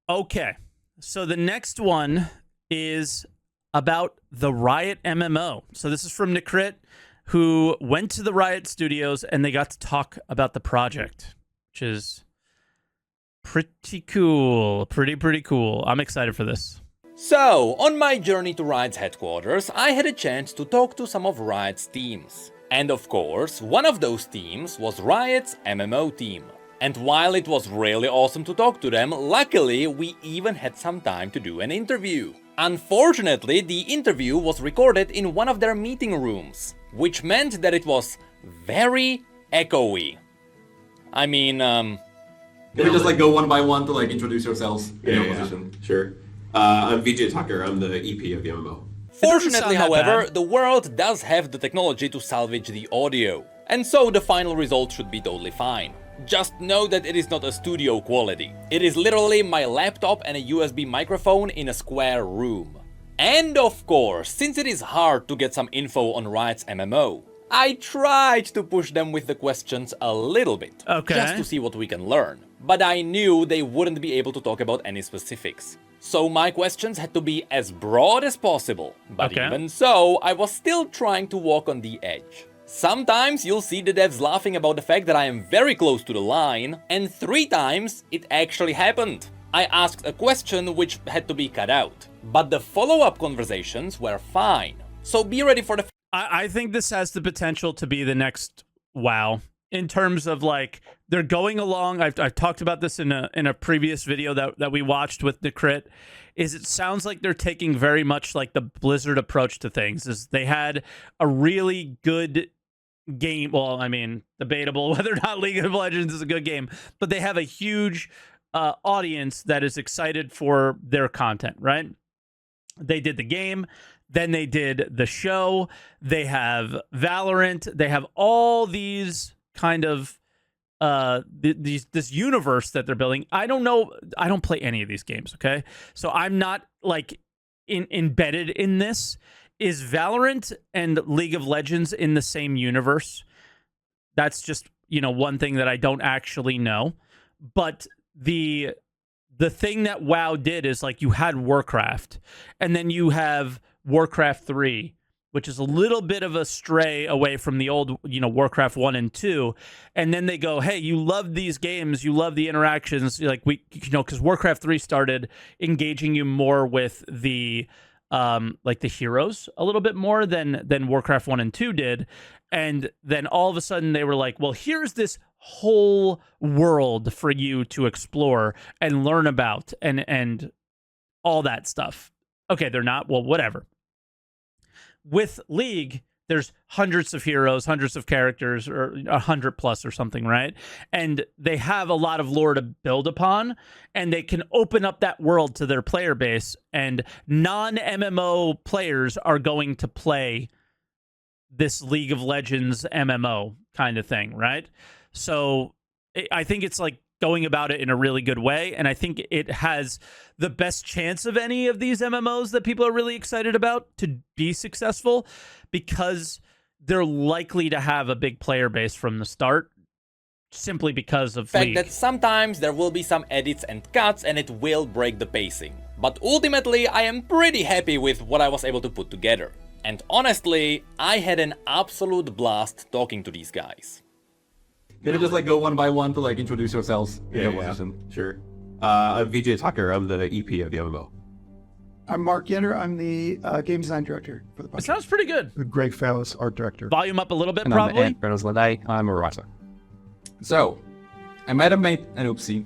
Okay, so the next one is about the Riot MMO. So this is from Necrit, who went to the Riot Studios and they got to talk about the project, which is pretty cool. Pretty cool. I'm excited for this. So, on my journey to Riot's headquarters, I had a chance to talk to some of Riot's teams. And of course, one of those teams was Riot's MMO team. And while it was really awesome to talk to them, luckily we even had some time to do an interview. Unfortunately, the interview was recorded in one of their meeting rooms, which meant that it was very echoey. I mean, Can we just like go one by one to like introduce yourselves in your position? Sure. I'm VJ Tucker. I'm the EP of the MMO. Fortunately, however, the world does have the technology to salvage the audio, and so the final result should be totally fine. Just know that it is not a studio quality. It is literally my laptop and a USB microphone in a square room. And of course, since it is hard to get some info on Riot's MMO, I tried to push them with the questions a little bit, just to see what we can learn. But I knew they wouldn't be able to talk about any specifics. So my questions had to be as broad as possible. But even so, I was still trying to walk on the edge. Sometimes you'll see the devs laughing about the fact that I am very close to the line, and 3 times it actually happened. I asked a question which had to be cut out, but the follow-up conversations were fine. So be ready for the... I think this has the potential to be the next WoW in terms of like they're going along. I've talked about this in a previous video that we watched with Necrit. Is it sounds like they're taking very much like the Blizzard approach to things. Is they had a really good game. Well, I mean, debatable whether or not League of Legends is a good game, but they have a huge audience that is excited for their content, right? They did the game, then they did the show, they have Valorant, they have all these kind of this universe that they're building. I don't know, I don't play any of these games, okay? So I'm not like embedded in this. Is Valorant and League of Legends in the same universe? That's just, you know, one thing that I don't actually know. But the thing that WoW did is like you had Warcraft, and then you have Warcraft 3, which is a little bit of a stray away from the old, you know, Warcraft 1 and 2. And then they go, hey, you love these games, you love the interactions, like we, you know, because Warcraft 3 started engaging you more with the like the heroes a little bit more than Warcraft 1 and 2 did. And then all of a sudden they were like, well, here's this whole world for you to explore and learn about and all that stuff. Okay, they're not, well, whatever. With League, there's hundreds of heroes, hundreds of characters, or 100 plus or something, right? And they have a lot of lore to build upon, and they can open up that world to their player base, and non-MMO players are going to play this League of Legends MMO kind of thing, right? So I think it's like going about it in a really good way, and I think it has the best chance of any of these MMOs that people are really excited about to be successful, because they're likely to have a big player base from the start, simply because of fact that sometimes there will be some edits and cuts and it will break the pacing. But ultimately, I am pretty happy with what I was able to put together. And honestly, I had an absolute blast talking to these guys. Can we just like go one by one to like introduce yourselves in your position? Sure. I'm VJ Tucker. I'm the EP of the MMO. I'm Mark Yenner. I'm the game design director for the project. It sounds pretty good. Greg Fallis, art director. Volume up a little bit, And probably. I'm Ledai. I'm a writer. So, I might have made an oopsie.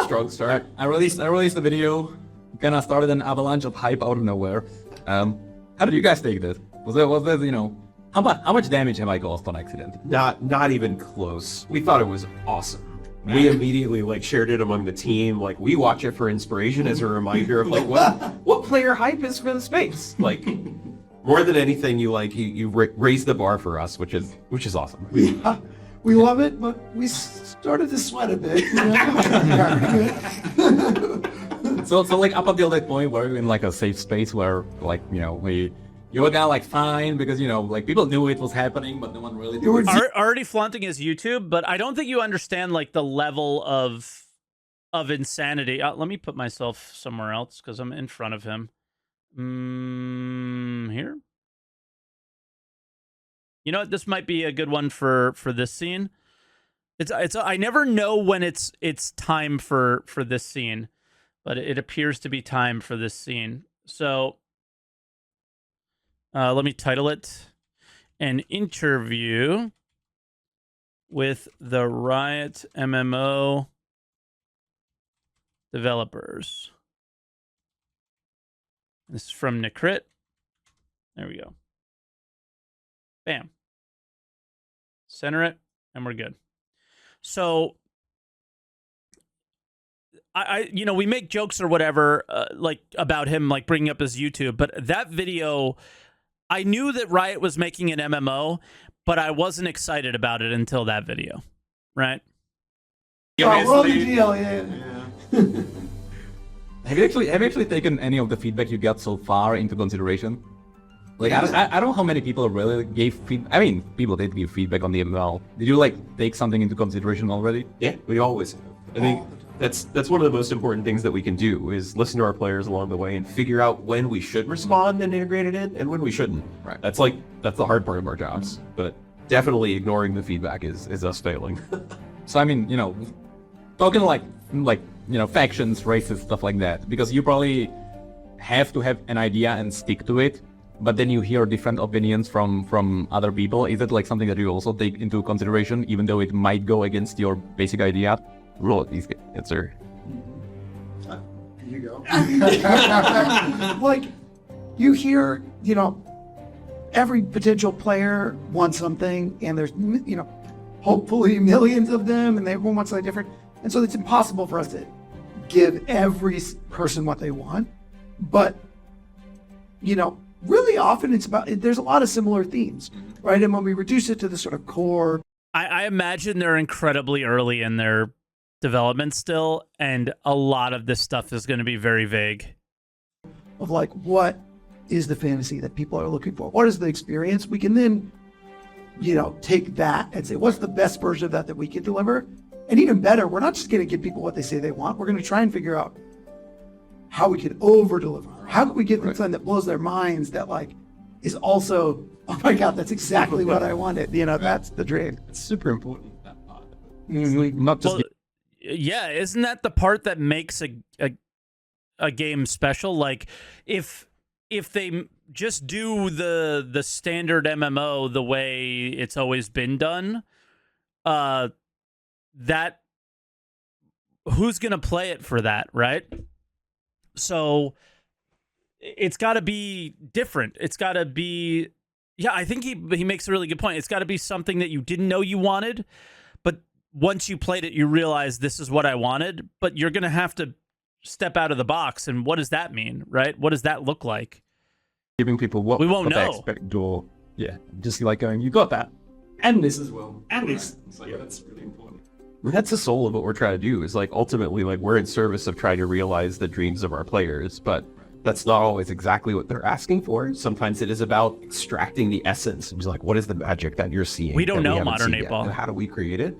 Strong start. I released the video. Kind of started an avalanche of hype out of nowhere. How did you guys take this? Was there you know, how much damage have I caused on accident? Not even close. We thought it was awesome. We immediately like shared it among the team. Like we watch it for inspiration as a reminder of like what player hype is for the space. Like more than anything, you raised the bar for us, which is awesome. We love it, but we started to sweat a bit. So like up until that point, we're in like a safe space where like, you know, you were kind of like fine because, you know, like people knew it was happening, but no one really did. Already flaunting his YouTube, but I don't think you understand like the level of of insanity. Let me put myself somewhere else because I'm in front of him. Here. You know what? This might be a good one for this scene. It's I never know when it's time for this scene, but it appears to be time for this scene. So let me title it "An Interview with the Riot MMO Developers." This is from Necrit. There we go. Bam. Center it, and we're good. So, you know, we make jokes or whatever, like about him, like bringing up his YouTube. But that video, I knew that Riot was making an MMO, but I wasn't excited about it until that video, right? Roll the deal, yeah. Have you actually taken any of the feedback you got so far into consideration? Like, I don't know how many people really gave feedback. I mean, people did give feedback on the ML. Did you, like, take something into consideration already? Yeah, we always have. I think that's one of the most important things that we can do is listen to our players along the way and figure out when we should respond and integrate it in and when we shouldn't. Right. That's the hard part of our jobs. But definitely ignoring the feedback is us failing. So, I mean, you know, talking like, you know, factions, races, stuff like that, because you probably have to have an idea and stick to it, but then you hear different opinions from other people. Is it like something that you also take into consideration, even though it might go against your basic idea? Roll it, easy answer. Here you go. Like, you hear, you know, every potential player wants something, and there's, you know, hopefully millions of them, and everyone wants something different. And so it's impossible for us to give every person what they want. But, you know, really often there's a lot of similar themes, right? And when we reduce it to the sort of core. I imagine they're incredibly early in their development still, and a lot of this stuff is going to be very vague. Of like, what is the fantasy that people are looking for? What is the experience? We can then, you know, take that and say, what's the best version of that we can deliver? And even better, we're not just going to give people what they say they want. We're going to try and figure out how we can over-deliver. How can we get them something that blows their minds that, like, is also, oh my God, that's exactly what I wanted. You know, that's the dream. It's super important. Not just... Well, yeah, isn't that the part that makes a game special? Like, if they just do the standard MMO the way it's always been done, that who's gonna play it for that, right? So it's got to be different. It's got to be, yeah. I think he makes a really good point. It's got to be something that you didn't know you wanted, but once you played it, you realize this is what I wanted. But you're gonna have to step out of the box, and what does that mean, right? What does that look like? Giving people what we won't what they know. expect, or yeah, just like going, you got that, and this as well, and this. It's like, that's really important. That's the soul of what we're trying to do, is like ultimately like we're in service of trying to realize the dreams of our players, but that's not always exactly what they're asking for. Sometimes it is about extracting the essence. It's like, what is the magic that you're seeing? We don't that know modern yet? 8-ball. And how do we create it?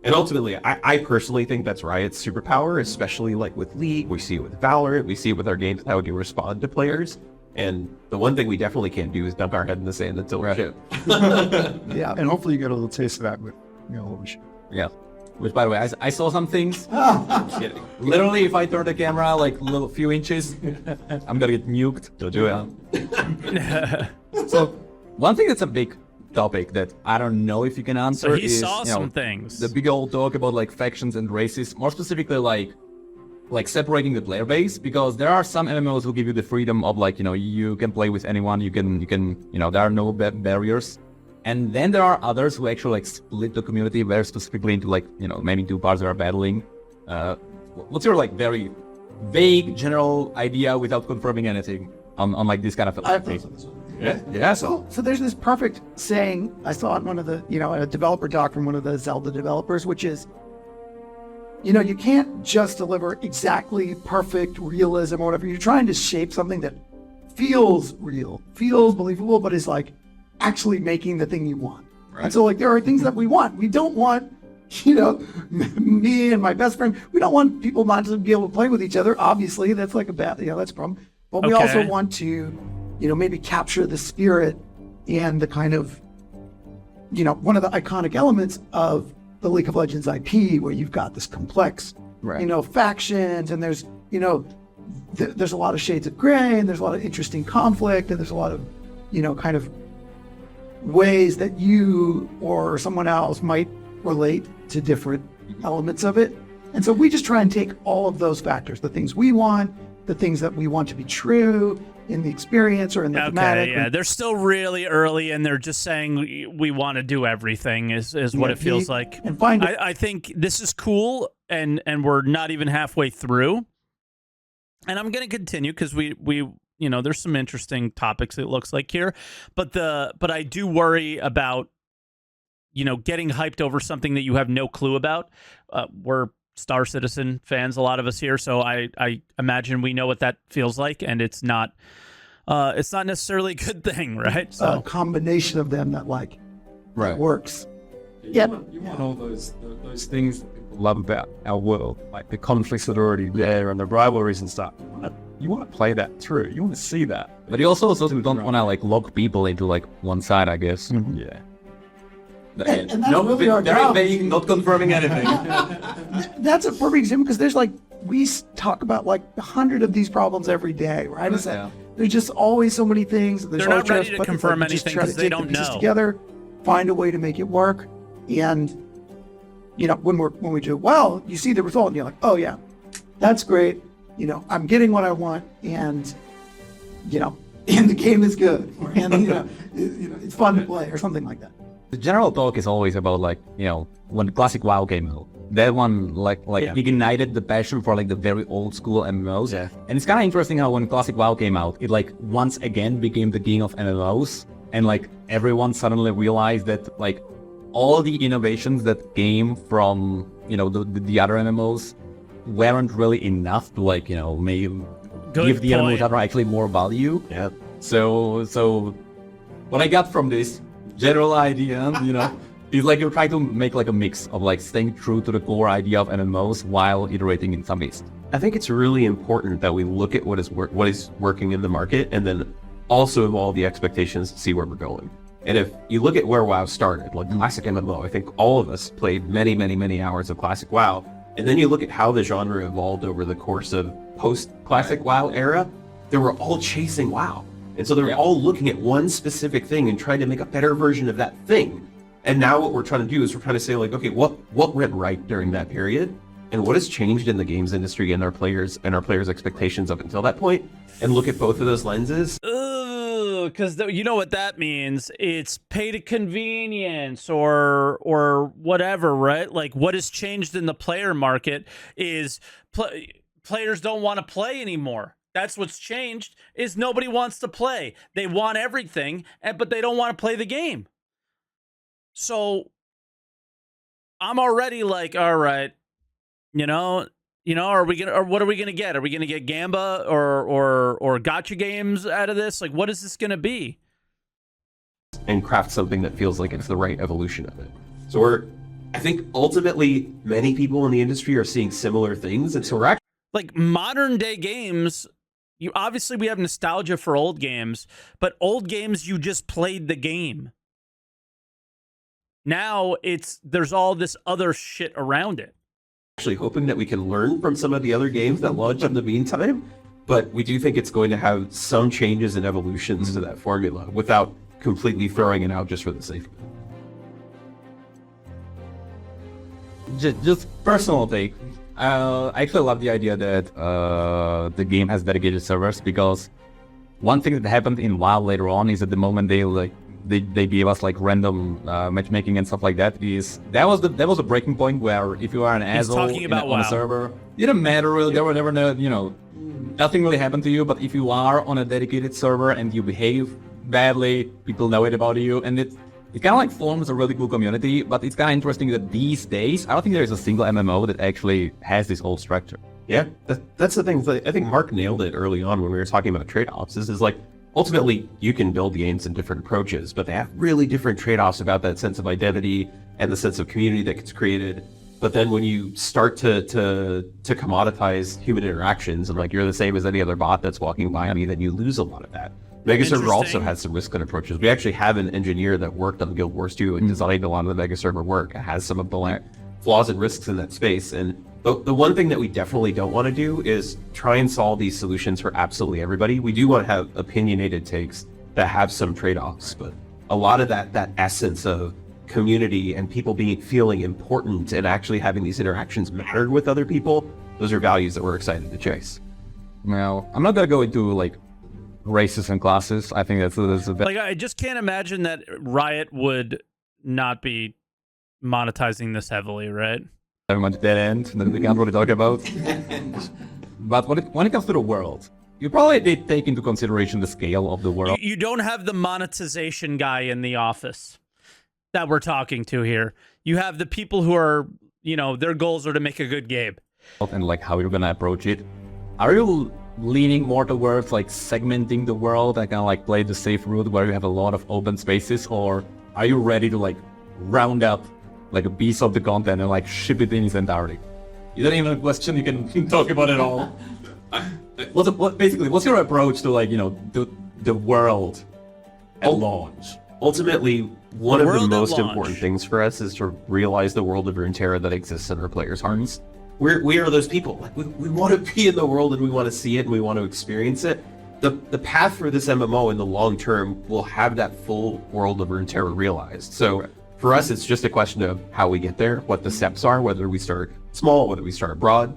And ultimately, I personally think that's Riot's superpower, especially like with League. We see it with Valorant. We see it with our games, how we respond to players. And the one thing we definitely can't do is dump our head in the sand until we're shit. Yeah. And hopefully you get a little taste of that with, you know, what we should. Yeah. Which, by the way, I saw some things. Kidding. Literally, if I turn the camera like a little few inches, I'm gonna get nuked. Don't do it. So, one thing that's a big topic that I don't know if you can answer So he is, saw you know, some things. the big old talk about like factions and races, more specifically like separating the player base, because there are some MMOs who give you the freedom of like, you know, you can play with anyone, you can, you know, there are no barriers. And then there are others who actually like split the community very specifically into like, you know, maybe two parts that are battling. What's your like very vague general idea without confirming anything on like this kind of Yeah. So there's this perfect saying I saw in one of the, you know, a developer talk from one of the Zelda developers, which is, you know, you can't just deliver exactly perfect realism or whatever. You're trying to shape something that feels real, feels believable, but is like actually making the thing you want. Right. And so like there are things that we want. We don't want you know, me and my best friend, we don't want people not to be able to play with each other. Obviously, that's like a bad, that's a problem. But we also want to, you know, maybe capture the spirit and the kind of, you know, one of the iconic elements of the League of Legends IP, where you've got this complex, you know, factions, and there's, you know, there's a lot of shades of gray, and there's a lot of interesting conflict, and there's a lot of, you know, kind of ways that you or someone else might relate to different elements of it. And so we just try and take all of those factors, the things we want, the things that we want to be true in the experience or in the thematic. Yeah, they're still really early, and they're just saying we want to do everything is what it feels like. And I think this is cool, and we're not even halfway through. And I'm going to continue because we you know, there's some interesting topics it looks like here, but I do worry about, you know, getting hyped over something that you have no clue about. We're Star Citizen fans, a lot of us here, so I imagine we know what that feels like, and it's not necessarily a good thing, right? So a combination of them that works. You want all those things that people love about our world, like the conflicts that are already there and the rivalries and stuff. You want to play that through. You want to see that. But you also don't want to like lock people into like one side, I guess. Yeah. And that's really our job. Not confirming anything. That's a perfect example, because there's we talk about 100 of these problems every day, right? There's just always so many things. They're not ready to confirm anything because they don't know. Together, find a way to make it work, and you know, when we do well, you see the result, and you're like, oh yeah, that's great. You know, I'm getting what I want, and you know, and the game is good, and you know, it's fun to play, or something like that. The general talk is always about like, you know, when the classic WoW came out, that one ignited the passion for like the very old school MMOs. Yeah. And it's kind of interesting how when classic WoW came out, it like once again became the king of MMOs, and like everyone suddenly realized that like all the innovations that came from, you know, the other MMOs weren't really enough to like, you know, give the MMOs actually more value. Yeah. So what I got from this general idea, you know, is like you're trying to make like a mix of like staying true to the core idea of MMOs while iterating in some ways. I think it's really important that we look at what is working in the market, and then also evolve the expectations to see where we're going. And if you look at where WoW started, like classic MMO, I think all of us played many, many, many hours of classic WoW. And then you look at how the genre evolved over the course of post-classic WoW era, they were all chasing WoW. And so they're all looking at one specific thing and trying to make a better version of that thing. And now what we're trying to do is we're trying to say like, okay, what went right during that period? And what has changed in the games industry and our players' expectations up until that point? And look at both of those lenses. Because you know what that means. It's pay to convenience or whatever, right? Like what has changed in the player market is players don't want to play anymore. That's what's changed, is nobody wants to play. They want everything, but they don't want to play the game. So I'm already like, all right, you know, or what are we gonna get? Are we gonna get Gamba or gotcha games out of this? Like, what is this gonna be? And craft something that feels like it's the right evolution of it. So I think ultimately many people in the industry are seeing similar things, and so we're actually like modern day games. Obviously we have nostalgia for old games, but old games you just played the game. Now there's all this other shit around it. Actually hoping that we can learn from some of the other games that launch in the meantime, but we do think it's going to have some changes and evolutions to that formula without completely throwing it out just for the sake of it. Just personal take. I actually love the idea that the game has dedicated servers, because one thing that happened in WoW later on is at the moment they gave us like random matchmaking and stuff like that. That was a breaking point where if you are an asshole on a server, it didn't matter really. There were never no, you know, nothing really happened to you. But if you are on a dedicated server and you behave badly, people know it about you, and it kind of like forms a really cool community. But it's kind of interesting that these days, I don't think there is a single MMO that actually has this whole structure. Yeah, that's the thing. I think Mark nailed it early on when we were talking about trade-offs. Is like ultimately you can build games in different approaches, but they have really different trade-offs about that sense of identity and the sense of community that gets created. But then when you start to commoditize human interactions and like you're the same as any other bot that's walking by me, then you lose a lot of that. Mega Server also has some risk-on approaches. We actually have an engineer that worked on Guild Wars 2 and designed a lot of the Mega Server work. It has some of the flaws and risks in that space. And the one thing that we definitely don't want to do is try and solve these solutions for absolutely everybody. We do want to have opinionated takes that have some trade-offs, but a lot of that essence of community and people feeling important and actually having these interactions matter with other people, those are values that we're excited to chase. Now, I'm not gonna go into like races and classes. I think that's a bit. Like, I just can't imagine that Riot would not be monetizing this heavily, right? Very much dead end that we can't really talk about. But when it comes to the world, you probably did take into consideration the scale of the world. You don't have the monetization guy in the office that we're talking to here. You have the people who are, you know, their goals are to make a good game. And like how you're gonna approach it. Are you leaning more towards like segmenting the world and kind of like play the safe route where you have a lot of open spaces, or are you ready to like round up like a piece of the content and like ship it in its entirety? Is that even a question you can talk about at all? What's your approach to like, you know, the world at launch? Ultimately, one of the most important things for us is to realize the world of Runeterra that exists in our players' hearts. We are those people. Like we want to be in the world and we want to see it and we want to experience it. The path for this MMO in the long term will have that full world of Runeterra realized. So for us, it's just a question of how we get there, what the steps are, whether we start small, whether we start broad.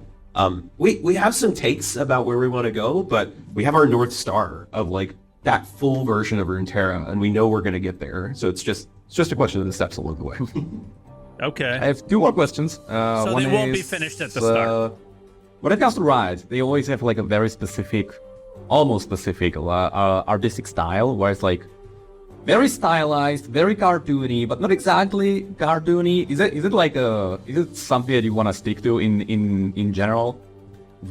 We have some takes about where we want to go, but we have our North Star of like that full version of Runeterra, and we know we're going to get there. So it's just a question of the steps along the way. Okay. I have two more questions. So one they won't be finished at the start. When it comes to Riot, they always have like a very specific, almost specific artistic style, where it's like very stylized, very cartoony, but not exactly cartoony. Is it like is it something that you want to stick to in general?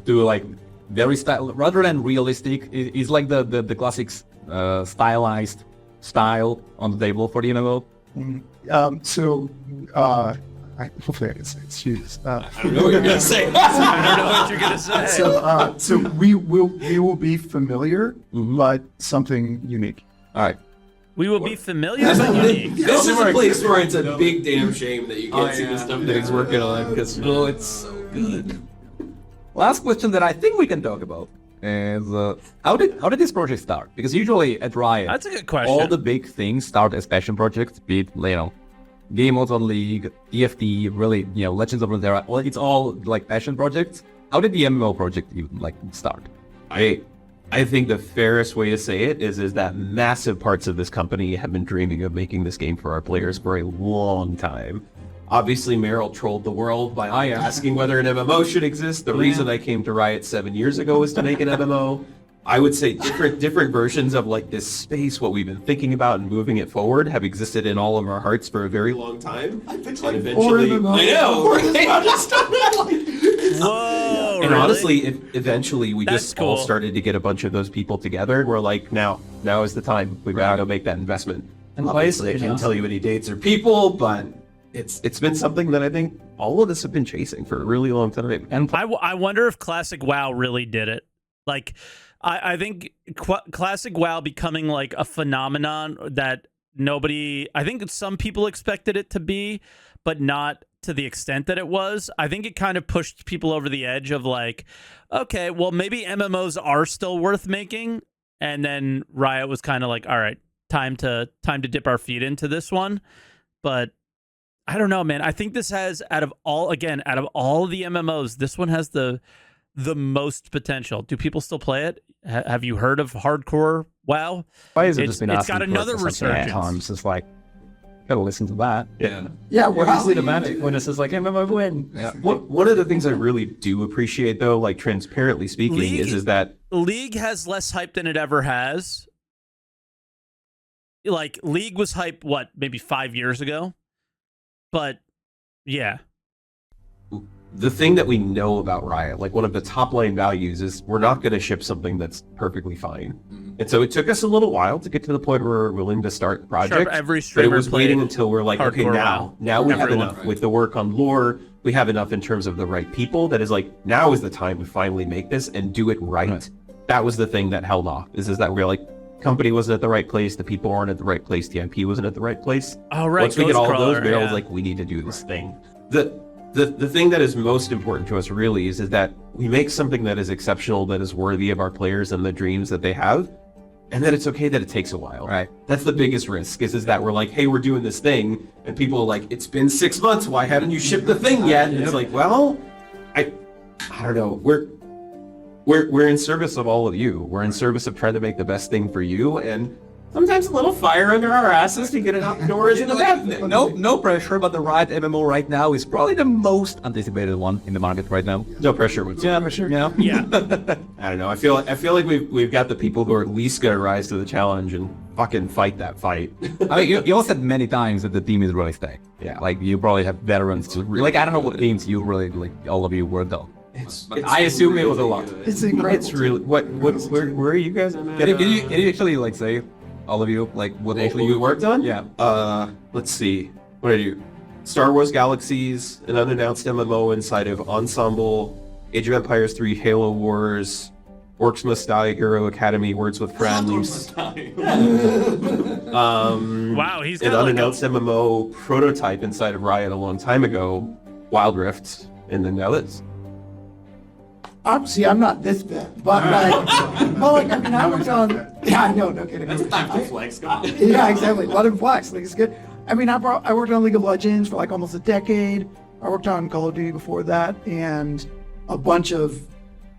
To like very style rather than realistic? Is like the classic stylized style on the table for the MMO? Hopefully I can say it. Jesus. I don't know what you're gonna say. I don't know what you're gonna say. So we will be familiar, but something unique. All right. We will be familiar but unique. This is a place where it's a big damn shame that you can't see the stuff that he's working on, because it's so good. Last question that I think we can talk about is how did this project start? Because usually at Riot, That's a good question. all the big things start as passion projects, be it, you know, Game Modes on League, EFT, really, you know, Legends of Runeterra. Well, it's all like passion projects. How did the MMO project even like start? I think the fairest way to say it is that massive parts of this company have been dreaming of making this game for our players for a long time. Obviously, Meryl trolled the world by asking whether an MMO should exist. The reason I came to Riot 7 years ago was to make an MMO. I would say different versions of like this space, what we've been thinking about and moving it forward, have existed in all of our hearts for a very long time. And eventually, I know. Whoa, and really? honestly, eventually we That's just cool. all started to get a bunch of those people together. And we're like, now is the time. We've got to go make that investment. And obviously, I can't tell you any dates or people, but it's been something that I think all of us have been chasing for a really long time. And I wonder if Classic WoW really did it. Like, I think Classic WoW becoming like a phenomenon that I think some people expected it to be, but not to the extent that it was. I think it kind of pushed people over the edge of like, okay, well, maybe MMOs are still worth making. And then Riot was kind of like, all right, time to dip our feet into this one. But I don't know, man. I think this has, out of all the MMOs, this one has the most potential. Do people still play it? Have you heard of hardcore WoW? why is it It's just been got asking for another it for such resurgence. times? It's like, gotta listen to that. Yeah. We're Obviously the magic when it's just like MMO win. Yeah. One of the things I really do appreciate, though, like transparently speaking, League- is that League has less hype than it ever has. Like, League was hype, what, maybe 5 years ago? But, yeah. the thing that we know about Riot, like one of the top line values, is we're not going to ship something that's perfectly fine. And so it took us a little while to get to the point where we're willing to start the project. every but it streamer was waiting played until we're like, okay, hardcore now WoW. we have Everyone. enough with the work on lore. We have enough in terms of the right people. That is like, now is the time to finally make this and do it right. That was the thing that held off. Is that we're like, company wasn't at the right place, the people weren't at the right place, the IP wasn't at the right place. Oh, right. Once we get all of those Ghostcrawler, barrels, yeah. like, we need to do this thing. The thing that is most important to us really is that we make something that is exceptional, that is worthy of our players and the dreams that they have, and that it's okay that it takes a while. Right. That's the biggest risk, is that we're like, hey, we're doing this thing, and people are like, it's been 6 months, why haven't you shipped the thing yet? And it's like, well, I don't know. We're in service of all of you. We're in service of trying to make the best thing for you, and sometimes a little fire under our asses to get it out the door isn't a bad thing. No pressure, but the Riot MMO right now is probably the most anticipated one in the market right now. No pressure whatsoever. Yeah, for sure. Yeah. Yeah. I don't know. I feel like we've got the people who are at least gonna rise to the challenge and fucking fight that fight. I mean, you all said many times that the team is really stacked. Yeah. Like, you probably have veterans to, like, I don't know what games you really, like, all of you worked on. But I assume it was a lot. It's incredible. It's really where are you guys? Can you actually, like, say, all of you, like, what actually we worked on? Yeah. Let's see. What did you? Star Wars Galaxies, an unannounced MMO inside of Ensemble, Age of Empires 3, Halo Wars, Orcs Must Die, Hero Academy, Words with Friends. Wow, he's An got like unannounced MMO prototype inside of Riot a long time ago, Wild Rift, and then now this. Obviously, I'm not this bad, but like, well, like, I mean, I worked on. Yeah, I know, no kidding. Yeah, exactly. Let him flex. Like, it's good. I mean, I worked on League of Legends for like almost a decade. I worked on Call of Duty before that, and a bunch of,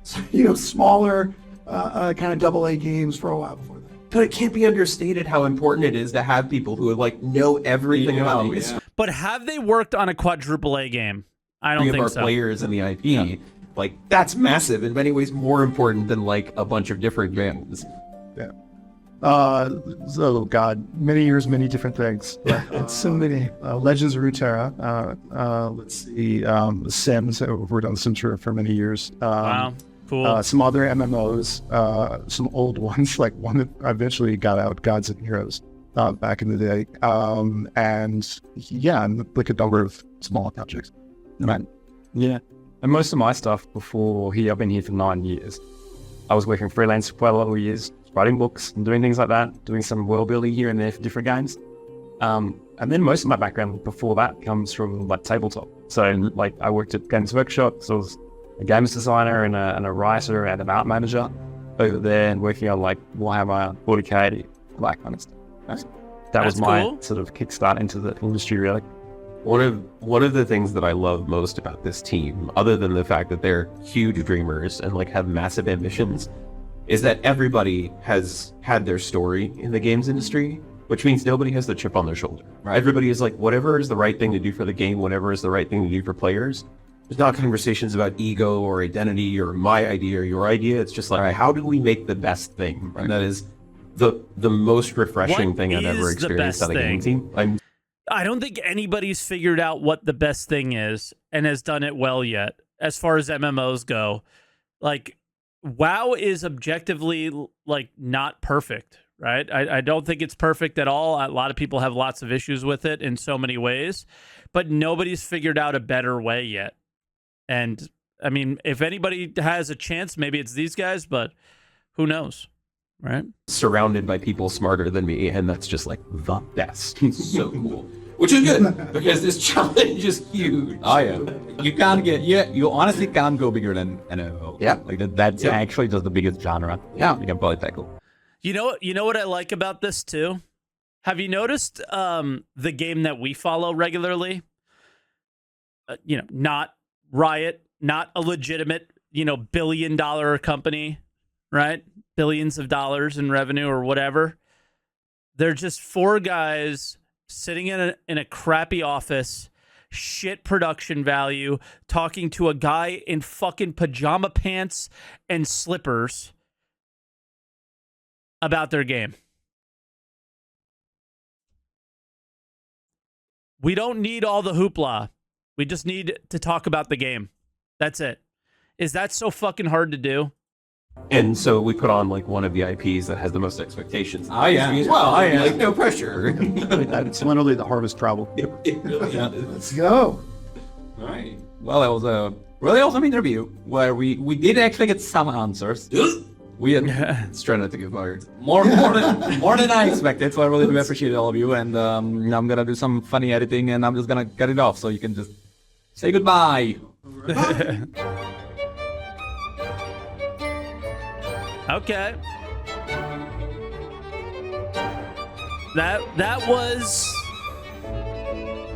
smaller, kind of AA games for a while before that. But it can't be understated how important it is to have people who like know everything about the history But have they worked on a quadruple A game? I don't of think our so. players and the IP. Like, that's massive, in many ways more important than like a bunch of different bands. So God, many years, many different things. It's so many. Legends of Runeterra. Let's see, Sims. I've worked on Sims for many years. Wow, cool. Some other MMOs, some old ones, like one that eventually got out, Gods and Heroes, back in the day. And yeah, and like a number of small projects. Right. Yeah. And most of my stuff before here, I've been here for 9 years. I was working freelance for quite a lot of years, writing books and doing things like that, doing some world building here and there for different games. And then most of my background before that comes from like tabletop. So like I worked at Games Workshop, so I was a games designer and a writer and an art manager over there and working on like Warhammer 40k, that kind of stuff. That was my cool. sort of kickstart into the industry really. One of the things that I love most about this team, other than the fact that they're huge dreamers and like have massive ambitions, is that everybody has had their story in the games industry, which means nobody has the chip on their shoulder. Right? Everybody is like, whatever is the right thing to do for the game, whatever is the right thing to do for players. There's not conversations about ego or identity or my idea or your idea. It's just like, how do we make the best thing? And that is the most refreshing What thing I've is ever the experienced best on a game team. I don't think anybody's figured out what the best thing is and has done it well yet, as far as MMOs go. Like, WoW is objectively like not perfect, right? I don't think it's perfect at all. A lot of people have lots of issues with it in so many ways, but nobody's figured out a better way yet. And I mean, if anybody has a chance, maybe it's these guys, but who knows, right? Surrounded by people smarter than me, and that's just like the best. So cool. Which is good, because this challenge is huge. Oh yeah, you can't get you honestly can't go bigger than MMO. Yeah. Like that's actually just the biggest genre. Yeah. You can probably tackle. You know what I like about this too? Have you noticed the game that we follow regularly? Not Riot, not a legitimate, billion-dollar company, right? Billions of dollars in revenue or whatever. They're just four guys sitting in a crappy office, shit production value, talking to a guy in fucking pajama pants and slippers about their game. We don't need all the hoopla. We just need to talk about the game. That's it. Is that so fucking hard to do? And so we put on like one of the IPs that has the most expectations. Oh, yeah. As well. Oh, yeah. Like no pressure. It's literally the harvest travel. It really is. Let's go. All right. Well, it was a really awesome interview where we did actually get some answers. We had Let's try not to get fired. more than I expected, so I really do appreciate all of you. And I'm gonna do some funny editing, and I'm just gonna cut it off so you can just say goodbye. Okay. That was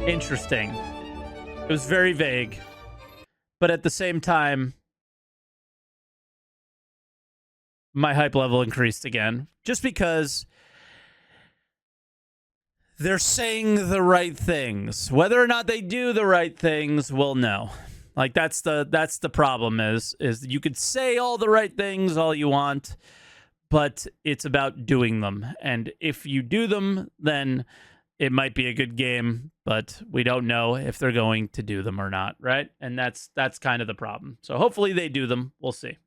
interesting. It was very vague. But at the same time, my hype level increased again. Just because they're saying the right things. Whether or not they do the right things, we'll know. Like that's the problem is you could say all the right things all you want, but it's about doing them. And if you do them, then it might be a good game, but we don't know if they're going to do them or not, right? And that's kind of the problem. So hopefully they do them. We'll see.